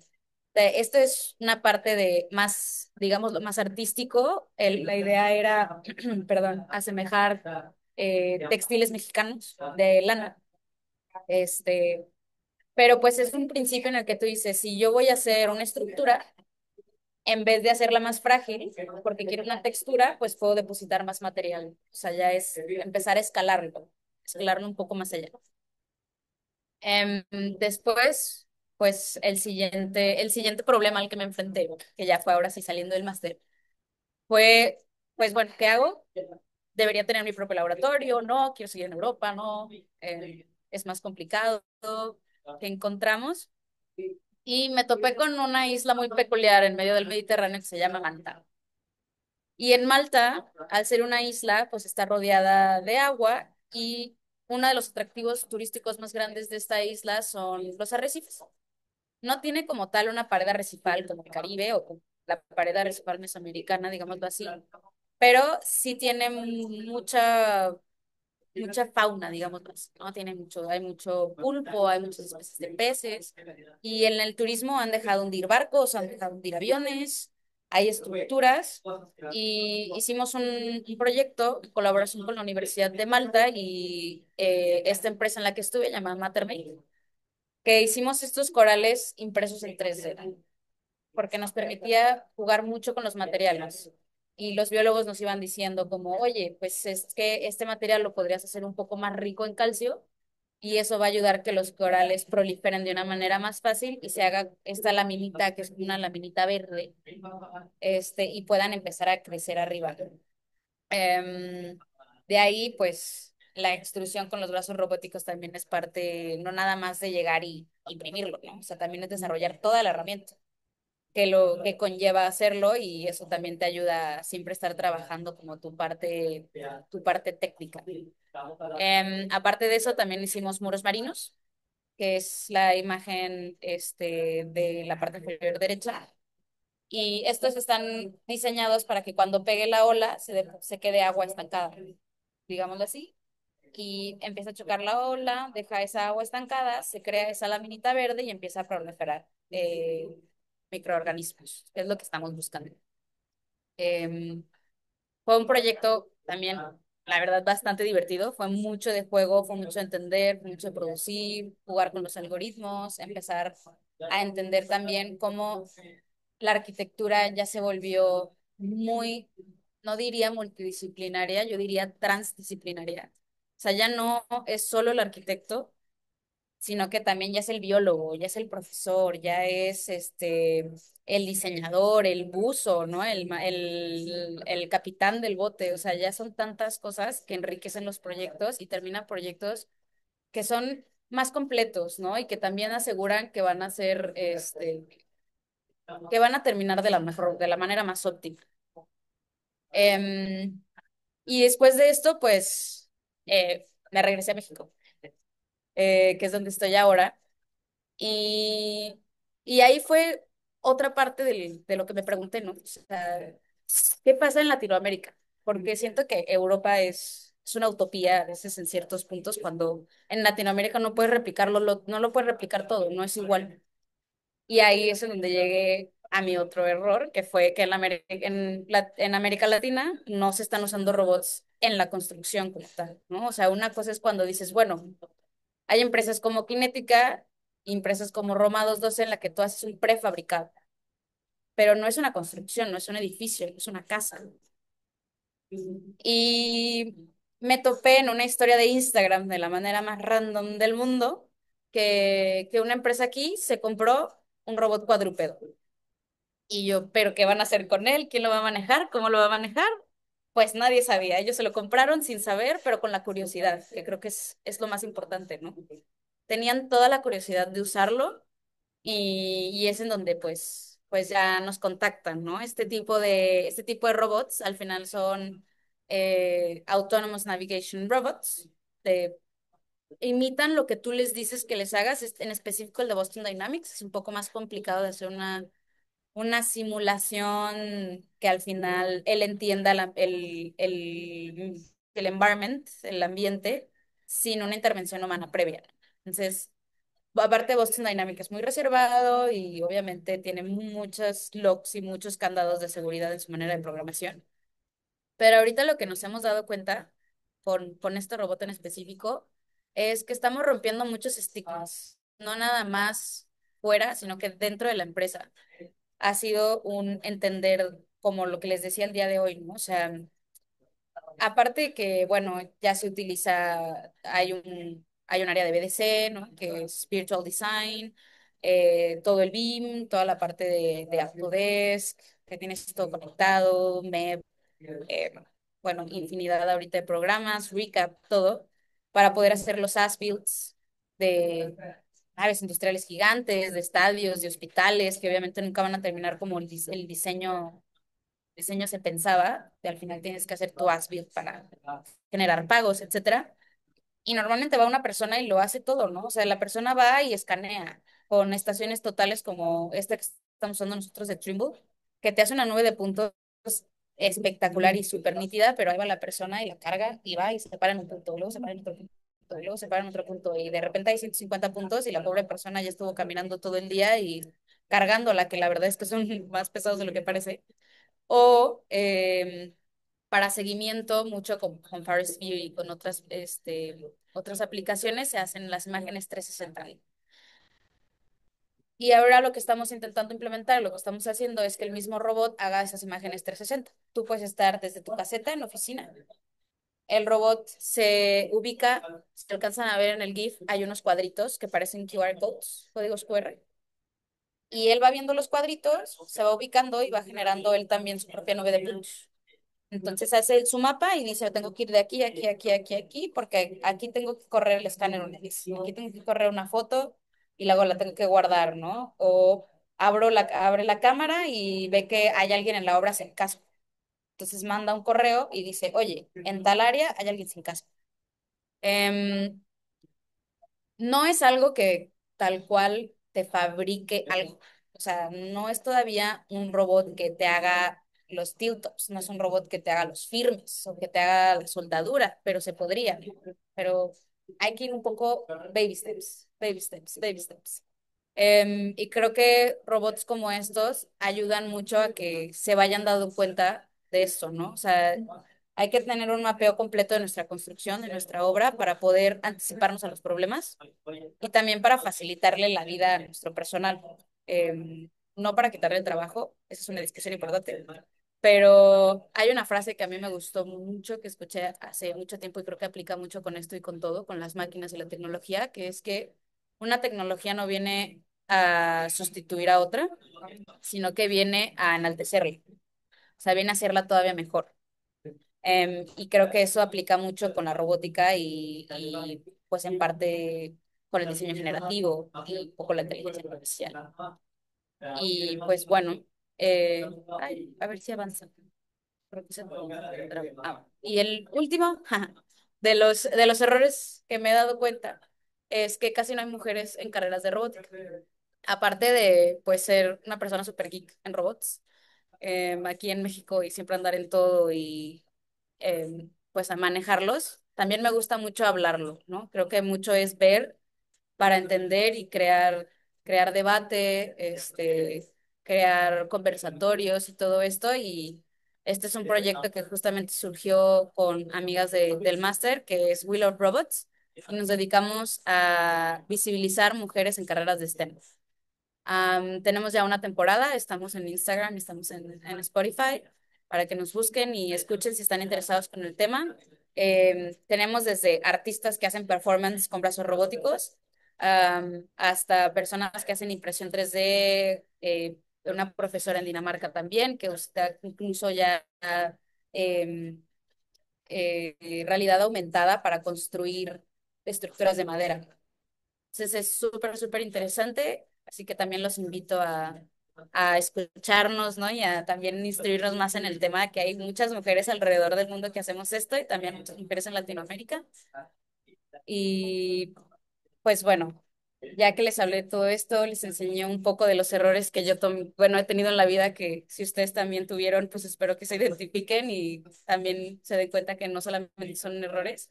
S2: Esto es una parte de más, digamos, lo más artístico. La idea era, perdón, asemejar textiles mexicanos de lana. Este, pero pues es un principio en el que tú dices, si yo voy a hacer una estructura, en vez de hacerla más frágil, porque quiero una textura, pues puedo depositar más material. O sea, ya es empezar a escalarlo un poco más allá. Después, pues el siguiente problema al que me enfrenté, que ya fue ahora sí saliendo del máster, fue, pues bueno, ¿qué hago? Debería tener mi propio laboratorio, no, quiero seguir en Europa, no, es más complicado. ¿Qué encontramos? Y me topé con una isla muy peculiar en medio del Mediterráneo que se llama Malta. Y en Malta, al ser una isla, pues está rodeada de agua y uno de los atractivos turísticos más grandes de esta isla son los arrecifes. No tiene como tal una pared arrecifal como el Caribe o como la pared arrecifal mesoamericana, digámoslo así, pero sí tiene mucha fauna, digamos, ¿no? Hay mucho pulpo, hay muchas especies de peces, y en el turismo han dejado hundir barcos, han dejado hundir aviones, hay estructuras, y hicimos un proyecto en colaboración con la Universidad de Malta y esta empresa en la que estuve, llamada Mattermate, que hicimos estos corales impresos en 3D porque nos permitía jugar mucho con los materiales. Y los biólogos nos iban diciendo como, oye, pues es que este material lo podrías hacer un poco más rico en calcio y eso va a ayudar que los corales proliferen de una manera más fácil y se haga esta laminita, que es una laminita verde, y puedan empezar a crecer arriba. Em, de ahí, pues, la extrusión con los brazos robóticos también es parte, no nada más de llegar y imprimirlo, ¿no? O sea, también es desarrollar toda la herramienta que lo que conlleva hacerlo y eso también te ayuda a siempre estar trabajando como tu parte técnica. Aparte de eso, también hicimos muros marinos, que es la imagen de la parte inferior derecha. Y estos están diseñados para que cuando pegue la ola se quede agua estancada, digámoslo así. Y empieza a chocar la ola, deja esa agua estancada, se crea esa laminita verde y empieza a proliferar microorganismos, que es lo que estamos buscando. Em, Fue un proyecto también, la verdad, bastante divertido. Fue mucho de juego, fue mucho de entender, fue mucho de producir, jugar con los algoritmos, empezar a entender también cómo la arquitectura ya se volvió muy, no diría multidisciplinaria, yo diría transdisciplinaria. O sea, ya no es solo el arquitecto, sino que también ya es el biólogo, ya es el profesor, ya es el diseñador, el buzo, ¿no? El capitán del bote. O sea, ya son tantas cosas que enriquecen los proyectos y terminan proyectos que son más completos, ¿no? Y que también aseguran que van a ser, que van a terminar de la mejor, de la manera más óptima. Em, y después de esto, pues, me regresé a México, que es donde estoy ahora. Y, y ahí fue otra parte de lo que me pregunté, ¿no? O sea, ¿qué pasa en Latinoamérica? Porque siento que Europa es una utopía a veces en ciertos puntos, cuando en Latinoamérica no puedes replicarlo, no lo puedes replicar todo, no es igual. Y ahí es en donde llegué a mi otro error, que fue que en América Latina no se están usando robots en la construcción como tal, ¿no? O sea, una cosa es cuando dices, bueno, hay empresas como Kinética, empresas como Roma 22 en la que tú haces un prefabricado, pero no es una construcción, no es un edificio, es una casa. Y me topé en una historia de Instagram de la manera más random del mundo, que una empresa aquí se compró un robot cuadrúpedo. Y yo, ¿pero qué van a hacer con él? ¿Quién lo va a manejar? ¿Cómo lo va a manejar? Pues nadie sabía. Ellos se lo compraron sin saber, pero con la curiosidad, que creo que es lo más importante, ¿no? Tenían toda la curiosidad de usarlo y es en donde pues ya nos contactan, ¿no? Este tipo de robots al final son Autonomous Navigation Robots. De, imitan lo que tú les dices que les hagas, en específico el de Boston Dynamics. Es un poco más complicado de hacer una simulación que al final él entienda el environment, el ambiente, sin una intervención humana previa. Entonces, aparte Boston Dynamics es muy reservado y obviamente tiene muchos locks y muchos candados de seguridad en su manera de programación. Pero ahorita lo que nos hemos dado cuenta con este robot en específico es que estamos rompiendo muchos estigmas, no nada más fuera, sino que dentro de la empresa ha sido un entender como lo que les decía el día de hoy, ¿no? O sea, aparte de que, bueno, ya se utiliza, hay un área de BDC, ¿no? Que es Virtual Design, todo el BIM, toda la parte de Autodesk, que tienes todo conectado, MEP, eh, bueno, infinidad ahorita de programas, Recap, todo, para poder hacer los as-builds de naves industriales gigantes, de estadios, de hospitales, que obviamente nunca van a terminar como el diseño se pensaba, que al final tienes que hacer tu as-build para generar pagos, etcétera. Y normalmente va una persona y lo hace todo, ¿no? O sea, la persona va y escanea con estaciones totales como esta que estamos usando nosotros de Trimble, que te hace una nube de puntos espectacular y súper nítida, pero ahí va la persona y la carga y va y se para en un punto, luego se para en otro punto, y luego se para en otro punto, y de repente hay 150 puntos y la pobre persona ya estuvo caminando todo el día y cargándola, que la verdad es que son más pesados de lo que parece. O para seguimiento, mucho con Forest View y con otras aplicaciones, se hacen las imágenes 360. Y ahora lo que estamos intentando implementar, lo que estamos haciendo es que el mismo robot haga esas imágenes 360. Tú puedes estar desde tu caseta en la oficina. El robot se ubica, si alcanzan a ver en el GIF, hay unos cuadritos que parecen QR codes, códigos QR. Y él va viendo los cuadritos, se va ubicando y va generando él también su propia nube de puntos. Entonces hace su mapa y dice, tengo que ir de aquí, aquí, aquí, aquí, aquí, porque aquí tengo que correr el escáner una vez, aquí tengo que correr una foto y luego la tengo que guardar, ¿no? O abre la cámara y ve que hay alguien en la obra sin casco. Entonces manda un correo y dice, oye, en tal área hay alguien sin casco. Em, no es algo que tal cual te fabrique algo. O sea, no es todavía un robot que te haga los tilt-ups, no es un robot que te haga los firmes o que te haga la soldadura, pero se podría. Pero hay que ir un poco baby steps, baby steps, baby steps. Y creo que robots como estos ayudan mucho a que se vayan dando cuenta de esto, ¿no? O sea, hay que tener un mapeo completo de nuestra construcción, de nuestra obra, para poder anticiparnos a los problemas y también para facilitarle la vida a nuestro personal. No para quitarle el trabajo, esa es una discusión importante, Pero hay una frase que a mí me gustó mucho, que escuché hace mucho tiempo y creo que aplica mucho con esto y con todo, con las máquinas y la tecnología, que es que una tecnología no viene a sustituir a otra, sino que viene a enaltecerla, o sea, viene a hacerla todavía mejor. Y creo que eso aplica mucho con la robótica y pues en parte con el diseño generativo y un poco la inteligencia artificial. Y pues bueno, a ver si avanza. Creo que y el último de los errores que me he dado cuenta es que casi no hay mujeres en carreras de robótica. Aparte de pues ser una persona super geek en robots, aquí en México y siempre andar en todo y pues a manejarlos, también me gusta mucho hablarlo, ¿no? Creo que mucho es ver para entender y crear debate, crear conversatorios y todo esto. Y este es un proyecto que justamente surgió con amigas del máster, que es Will of Robots, y nos dedicamos a visibilizar mujeres en carreras de STEM. Tenemos ya una temporada, estamos en Instagram, estamos en Spotify para que nos busquen y escuchen si están interesados con el tema. Tenemos desde artistas que hacen performance con brazos robóticos, hasta personas que hacen impresión 3D, una profesora en Dinamarca también, que está incluso ya em, realidad aumentada para construir estructuras de madera. Entonces es súper, súper interesante, así que también los invito a escucharnos, ¿no? Y a también instruirnos más en el tema, que hay muchas mujeres alrededor del mundo que hacemos esto y también muchas mujeres en Latinoamérica. Y pues bueno, ya que les hablé de todo esto, les enseñé un poco de los errores que bueno, he tenido en la vida, que si ustedes también tuvieron, pues espero que se identifiquen y también se den cuenta que no solamente son errores.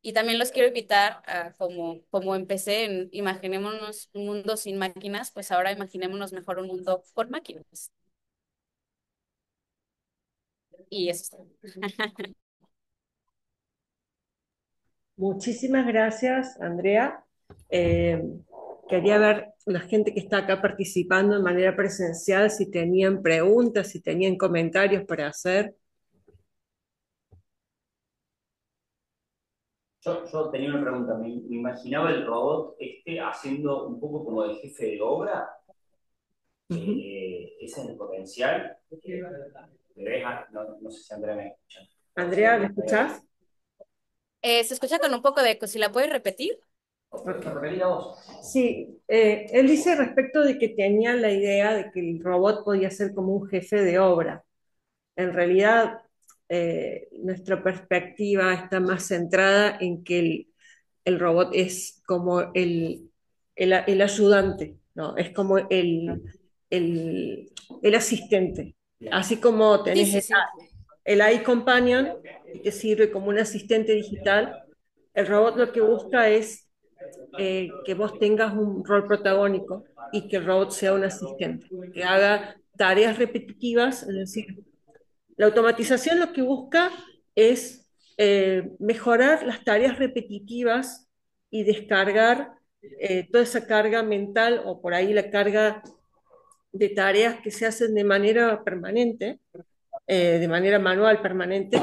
S2: Y también los quiero invitar a, como empecé en imaginémonos un mundo sin máquinas, pues ahora imaginémonos mejor un mundo con máquinas. Y eso es todo.
S1: Muchísimas gracias, Andrea. Eh, Quería ver la gente que está acá participando de manera presencial, si tenían preguntas, si tenían comentarios para hacer.
S3: Yo tenía una pregunta, me imaginaba el robot haciendo un poco como de jefe de obra,
S1: Ujú.
S3: ese es el potencial. ¿Me ves? No sé si Andrea me escucha.
S1: Andrea, ¿me escuchás?
S2: Se escucha con un poco de eco, si la puedes repetir.
S1: Ok.
S3: Repetí la voz.
S1: Sí, él dice respecto de que tenía la idea de que el robot podía ser como un jefe de obra. En realidad, nuestra perspectiva está más centrada en que el robot es como el ayudante, ¿no? Es como el, el asistente. Así como
S2: Sí,
S1: tenés
S2: sí, sí.
S1: el Eye Companion, que te sirve como un asistente digital, el robot lo que busca es que vos tengas un rol protagónico y que el robot sea un asistente, que haga tareas repetitivas, es decir, la automatización lo que busca es mejorar las tareas repetitivas y descargar toda esa carga mental o por ahí la carga de tareas que se hacen de manera permanente, de manera manual permanente,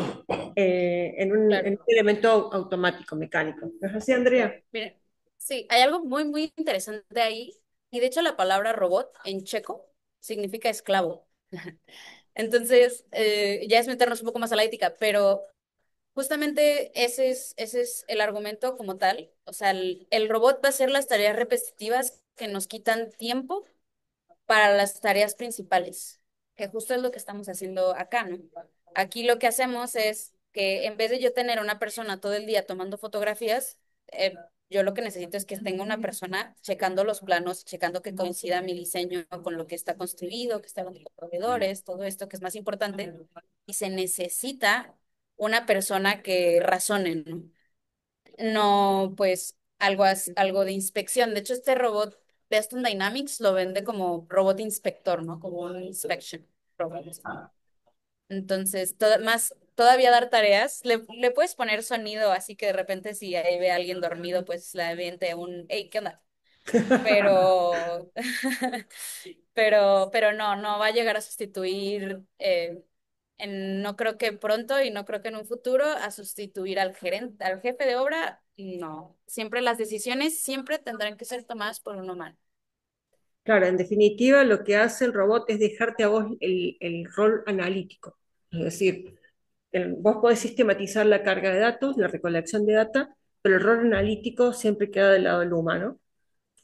S1: en
S2: Claro.
S1: un elemento automático, mecánico. ¿No es así, Andrea?
S2: Mira, sí, hay algo muy, muy interesante ahí. Y de hecho la palabra robot en checo significa esclavo. Entonces, ya es meternos un poco más a la ética, pero justamente ese es el argumento como tal. O sea, el robot va a hacer las tareas repetitivas que nos quitan tiempo para las tareas principales, que justo es lo que estamos haciendo acá, ¿no? Aquí lo que hacemos es que en vez de yo tener una persona todo el día tomando fotografías, yo lo que necesito es que tenga una persona checando los planos, checando que coincida mi diseño con lo que está construido, que está con los proveedores, todo esto que es más importante. Y se necesita una persona que razone, ¿no? No, pues algo de inspección. De hecho, este robot Boston Dynamics lo vende como robot inspector, ¿no? Como un inspection robot. Entonces, todavía dar tareas, le puedes poner sonido, así que de repente si ahí ve a alguien dormido, pues le aviente un, hey, ¿qué onda? Pero, pero no va a llegar a sustituir. no creo que pronto y no creo que en un futuro a sustituir al gerente, al jefe de obra, no. Siempre las decisiones siempre tendrán que ser tomadas por un humano.
S1: Claro, en definitiva, lo que hace el robot es dejarte a vos el rol analítico. Es decir, vos podés sistematizar la carga de datos, la recolección de data, pero el rol analítico siempre queda del lado del humano,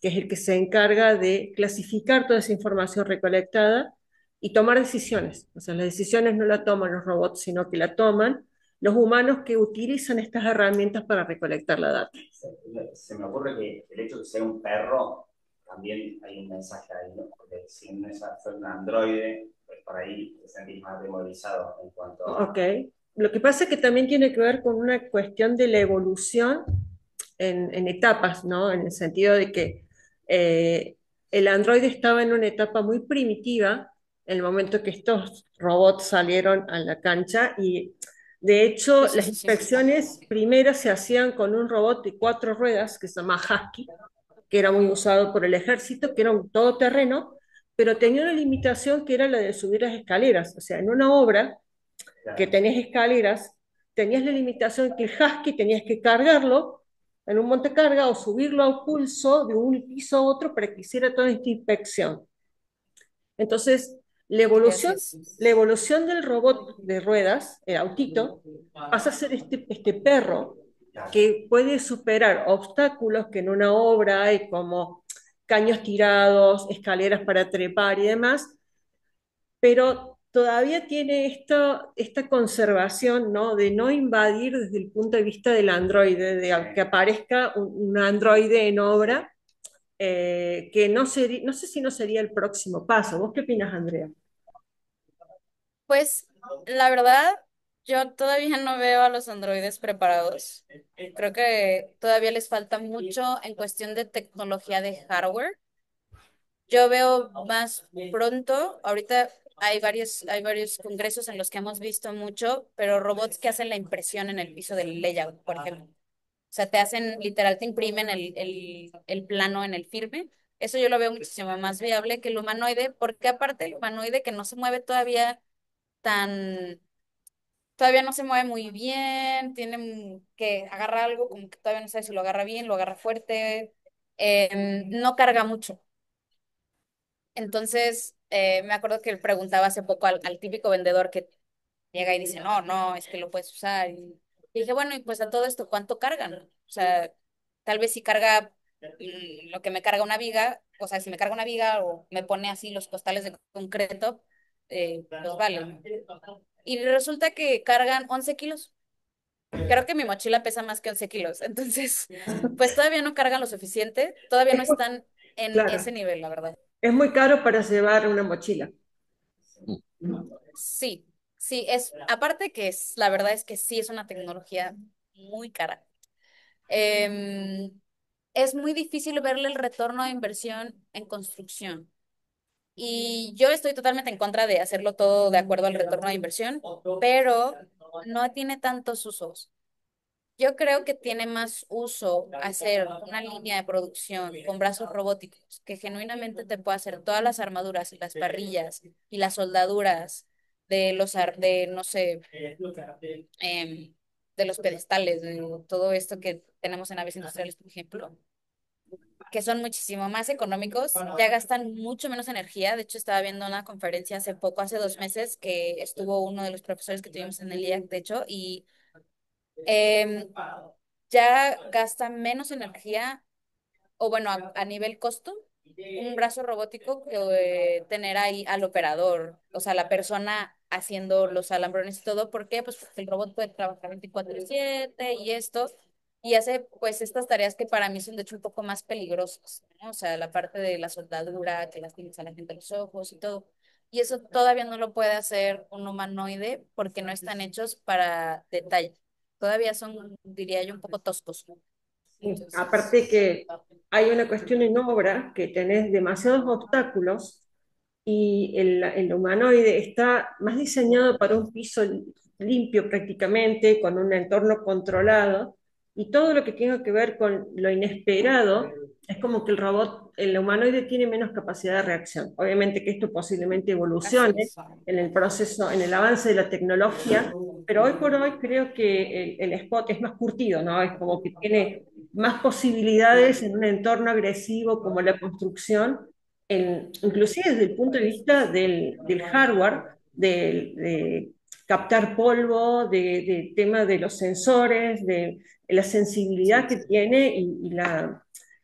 S1: que es el que se encarga de clasificar toda esa información recolectada y tomar decisiones. O sea, las decisiones no las toman los robots, sino que la toman los humanos que utilizan estas herramientas para recolectar la data.
S3: Se me ocurre que el hecho de que sea un perro, también hay un mensaje ahí, ¿no? Porque si no es un androide, pues por ahí te sentís más demonizado en cuanto a...
S1: Ok. Lo que pasa es que también tiene que ver con una cuestión de la evolución en etapas, ¿no? En el sentido de que eh, el Android estaba en una etapa muy primitiva en el momento que estos robots salieron a la cancha y de
S2: Sí,
S1: hecho
S2: sí,
S1: las
S2: sí, sí.
S1: inspecciones primeras se hacían con un robot de 4 ruedas que se llama Husky, que era muy usado por el ejército, que era un todoterreno, pero tenía una limitación que era la de subir las escaleras. O sea, en una obra que tenés escaleras, tenías la limitación que el husky tenías que cargarlo en un montecarga o subirlo a pulso de un piso a otro para que hiciera toda esta inspección. Entonces, la
S2: Sí, así
S1: evolución,
S2: es.
S1: la evolución del robot de ruedas, el autito, pasa a ser este perro que puede superar obstáculos que en una obra hay como caños tirados, escaleras para trepar y demás, pero todavía tiene esta conservación, ¿no? De no invadir desde el punto de vista del androide, de que aparezca un androide en obra, que no, no sé si no sería el próximo paso. ¿Vos qué opinas, Andrea?
S2: Pues la verdad, yo todavía no veo a los androides preparados. Creo que todavía les falta mucho en cuestión de tecnología de hardware. Yo veo más pronto, ahorita hay varios congresos en los que hemos visto mucho, pero robots que hacen la impresión en el piso del layout, por ejemplo. O sea, te hacen, literal, te imprimen el plano en el firme. Eso yo lo veo muchísimo más viable que el humanoide, porque aparte el humanoide que no se mueve tan, todavía no se mueve muy bien, tiene que agarrar algo, como que todavía no sabe si lo agarra bien, lo agarra fuerte, no carga mucho. Entonces, me acuerdo que le preguntaba hace poco al típico vendedor que llega y dice, no, no, es que lo puedes usar. Y dije, bueno, y pues a todo esto, ¿cuánto cargan? O sea, tal vez si carga lo que me carga una viga, o sea, si me carga una viga o me pone así los costales de concreto, pues vale. Y resulta que cargan 11 kilos. Creo que mi mochila pesa más que 11 kilos. Entonces, pues todavía no cargan lo suficiente, todavía no
S1: Es muy-
S2: están en ese
S1: claro,
S2: nivel, la verdad.
S1: es muy caro para llevar una mochila.
S2: Sí, sí, aparte que la verdad es que sí es una tecnología muy cara. Em, es muy difícil verle el retorno de inversión en construcción. Y yo estoy totalmente en contra de hacerlo todo de acuerdo al retorno de inversión, pero no tiene tantos usos. Yo creo que tiene más uso hacer una línea de producción con brazos robóticos que genuinamente te pueda hacer todas las armaduras y las parrillas y las soldaduras de no sé, de los pedestales, de todo esto que tenemos en naves industriales, por ejemplo, que son muchísimo más económicos, ya gastan mucho menos energía. De hecho, estaba viendo una conferencia hace poco, hace 2 meses, que estuvo uno de los profesores que tuvimos en el IAC, de hecho, y em, ya gasta menos energía, o bueno, a nivel costo, un brazo robótico que tener ahí al operador, o sea, la persona haciendo los alambrones y todo. ¿Por qué? Pues porque el robot puede trabajar 24/7 y esto, y hace pues estas tareas que para mí son de hecho un poco más peligrosas, ¿no? O sea, la parte de la soldadura, que lastimas a la gente los ojos y todo. Y eso todavía no lo puede hacer un humanoide porque no están hechos para detalle. Todavía son, diría yo, un poco toscos, ¿no?
S1: Sí. Aparte
S2: Entonces,
S1: que hay una cuestión en obra que tenés demasiados obstáculos y el humanoide está más diseñado para un piso limpio prácticamente, con un entorno controlado, y todo lo que tenga que ver con lo inesperado es como que el robot, el humanoide tiene menos capacidad de reacción. Obviamente que esto posiblemente
S2: Así
S1: evolucione
S2: es.
S1: en el proceso, en el avance de la tecnología, pero hoy por hoy creo que el Spot es más curtido, ¿no? Es como que tiene más posibilidades en un entorno agresivo como la construcción, inclusive desde el punto de vista del hardware, de captar polvo, de tema de los sensores, de la sensibilidad que tiene y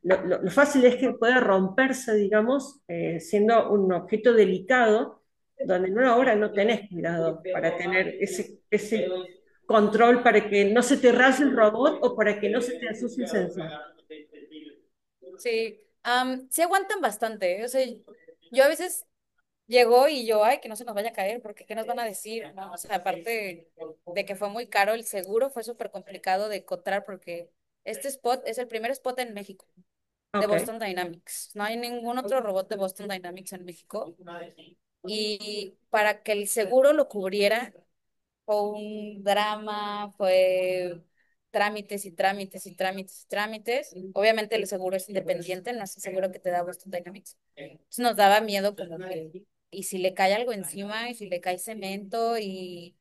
S1: lo fácil es que pueda romperse, digamos, siendo un objeto delicado, donde en una hora no tenés cuidado para tener ese control para que no se te raye el robot o para que no se te ensucie el sensor.
S2: Sí, sí aguantan bastante, ¿eh? O sea, yo a veces llego y yo, ay, que no se nos vaya a caer, porque ¿qué nos van a decir? ¿No? O sea, aparte de que fue muy caro, el seguro fue súper complicado de encontrar porque este spot es el primer spot en México de
S1: Ok.
S2: Boston Dynamics. No hay ningún otro robot de Boston Dynamics en México. Y para que el seguro lo cubriera, fue un drama, fue trámites y trámites y trámites y trámites. Obviamente el seguro es independiente, no es el seguro que te da Boston Dynamics. Entonces nos daba miedo como que, y si le cae algo encima, y si le cae cemento, y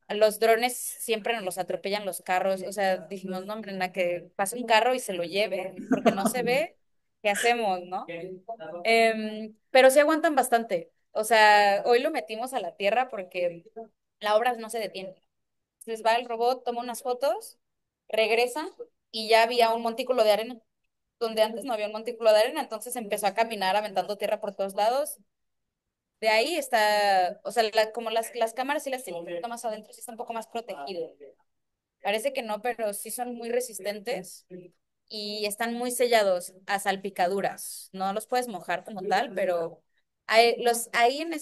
S2: los drones siempre nos los atropellan los carros. O sea, dijimos, no, hombre, en la que pase un carro y se lo lleve, porque no se ve, ¿qué hacemos, no? Pero sí aguantan bastante. O sea, hoy lo metimos a la tierra porque la obra no se detiene. Entonces va el robot, toma unas fotos, regresa y ya había un montículo de arena, donde antes no había un montículo de arena, entonces empezó a caminar aventando tierra por todos lados. De ahí está, o sea, como las cámaras sí las tienen un poquito más adentro, sí está un poco más protegido. Parece que no, pero sí son muy resistentes y están muy sellados a salpicaduras. No los puedes mojar como tal, pero ahí en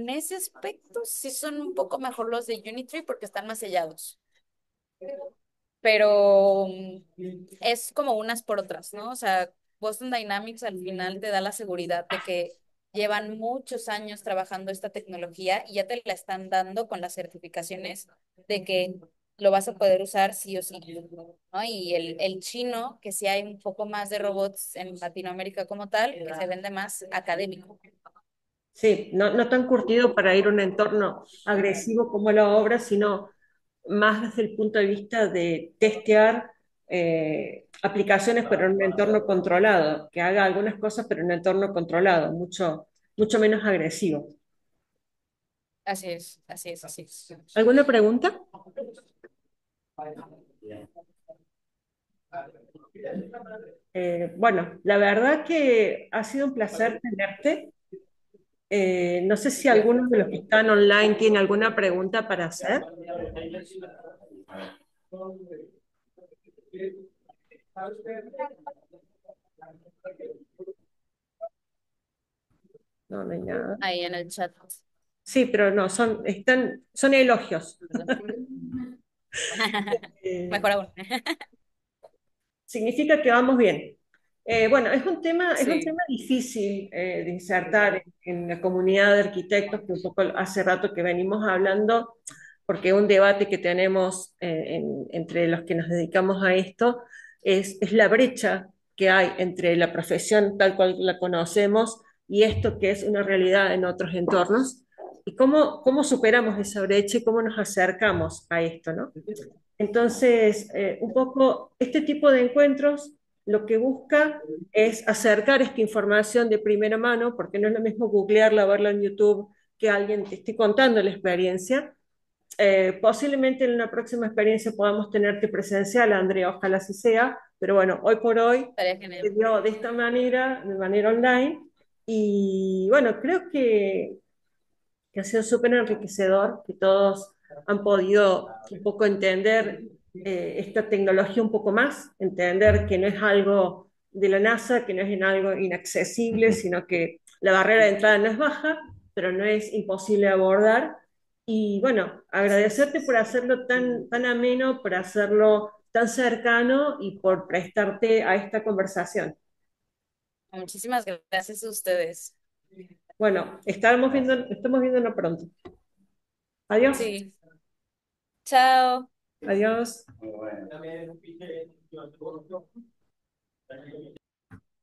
S2: ese aspecto sí son un poco mejor los de Unitree porque están más sellados. Pero es como unas por otras, ¿no? O sea, Boston Dynamics al final te da la seguridad de que llevan muchos años trabajando esta tecnología y ya te la están dando con las certificaciones de que lo vas a poder usar sí o sí, ¿no? Y el chino, que sí hay un poco más de robots en Latinoamérica como tal, que se vende más académico.
S1: Sí, no tan curtido para ir a un entorno agresivo como la obra, sino más desde el punto de vista de testear aplicaciones, pero en un entorno controlado, que haga algunas cosas, pero en un entorno controlado, mucho menos agresivo.
S2: Así es, así es, así es.
S1: ¿Alguna pregunta?
S3: Bien.
S1: Bueno, la verdad que ha sido un placer tenerte. No sé si alguno de los que están online tiene alguna pregunta para hacer. No, no hay nada.
S2: Ahí en el chat.
S1: Sí, pero no, son elogios. Eh,
S2: Mejor aún.
S1: significa que vamos bien. Bueno, es un
S2: Sí.
S1: tema difícil de insertar en la comunidad de arquitectos, que un poco hace rato que venimos hablando, porque un debate que tenemos entre los que nos dedicamos a esto es la brecha que hay entre la profesión tal cual la conocemos y esto que es una realidad en otros entornos, y cómo superamos esa brecha y cómo nos acercamos a esto, ¿no? Entonces, un poco este tipo de encuentros lo que busca es acercar esta información de primera mano, porque no es lo mismo googlearla o verla en YouTube que alguien te esté contando la experiencia. Posiblemente en una próxima experiencia podamos tenerte presencial, Andrea, ojalá así sea, pero bueno, hoy por hoy
S2: Estaría
S1: se
S2: genial.
S1: dio de esta manera, de manera online, y bueno, creo que ha sido súper enriquecedor, que todos han podido un poco entender esta tecnología un poco más, entender que no es algo de la NASA, que no es en algo inaccesible, sino que la barrera de entrada no es baja, pero no es imposible abordar. Y bueno, agradecerte por hacerlo tan ameno, por hacerlo tan cercano y por prestarte a esta conversación.
S2: Muchísimas gracias a ustedes.
S1: Bueno, estamos viéndonos pronto. Adiós.
S2: Sí. Chao.
S1: Adiós.
S3: Muy bueno.